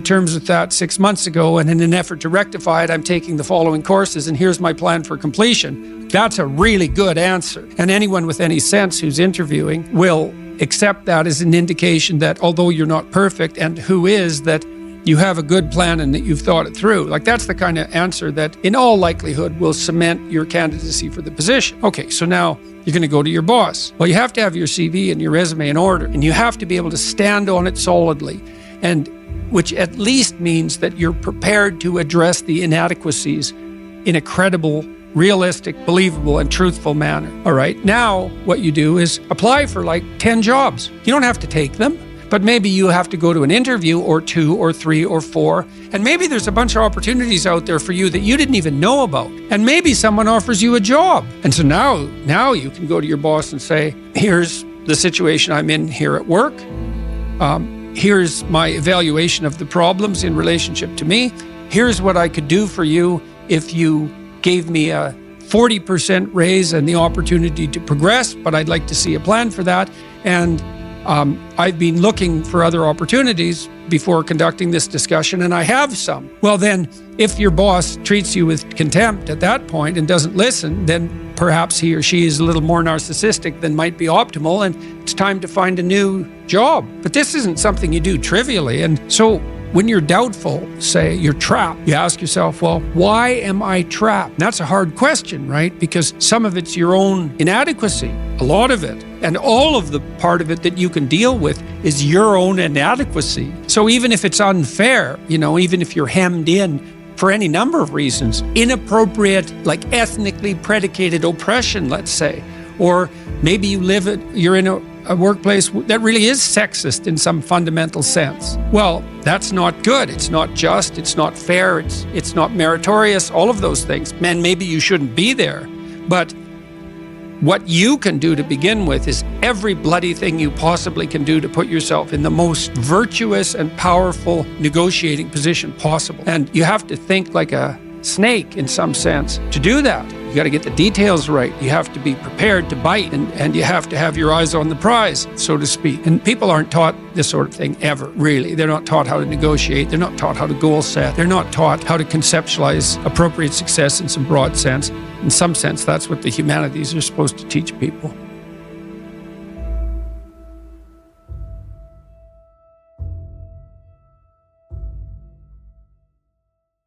terms with that 6 months ago, and in an effort to rectify it, I'm taking the following courses, and here's my plan for completion. That's a really good answer. And anyone with any sense who's interviewing will accept that as an indication that although you're not perfect, and who is, that you have a good plan and that you've thought it through. Like, that's the kind of answer that in all likelihood will cement your candidacy for the position. Okay, so now you're going to go to your boss. Well, you have to have your CV and your resume in order, and you have to be able to stand on it solidly, and which at least means that you're prepared to address the inadequacies in a credible, realistic, believable, and truthful manner. All right, now what you do is apply for like 10 jobs. You don't have to take them, but maybe you have to go to an interview or 2 or 3 or 4, and maybe there's a bunch of opportunities out there for you that you didn't even know about, and maybe someone offers you a job. And so now you can go to your boss and say, here's the situation I'm in here at work. Here's my evaluation of the problems in relationship to me. Here's what I could do for you if you gave me a 40% raise and the opportunity to progress, but I'd like to see a plan for that. And I've been looking for other opportunities before conducting this discussion, and I have some. Well, then, if your boss treats you with contempt at that point and doesn't listen, then perhaps he or she is a little more narcissistic than might be optimal, and it's time to find a new job. But this isn't something you do trivially. And so when you're doubtful, say you're trapped, you ask yourself, well, why am I trapped? And that's a hard question, right? Because some of it's your own inadequacy, a lot of it. And all of the part of it that you can deal with is your own inadequacy. So even if it's unfair, even if you're hemmed in for any number of reasons, inappropriate, like ethnically predicated oppression, let's say, or maybe you're in a workplace that really is sexist in some fundamental sense. Well, that's not good. It's not just, it's not fair, it's not meritorious, all of those things. Man, maybe you shouldn't be there. But what you can do to begin with is every bloody thing you possibly can do to put yourself in the most virtuous and powerful negotiating position possible. And you have to think like a snake in some sense to do that. You got to get the details right. You have to be prepared to bite, and you have to have your eyes on the prize, so to speak. And people aren't taught this sort of thing ever, really. They're not taught how to negotiate. They're not taught how to goal set. They're not taught how to conceptualize appropriate success in some broad sense. In some sense, that's what the humanities are supposed to teach people.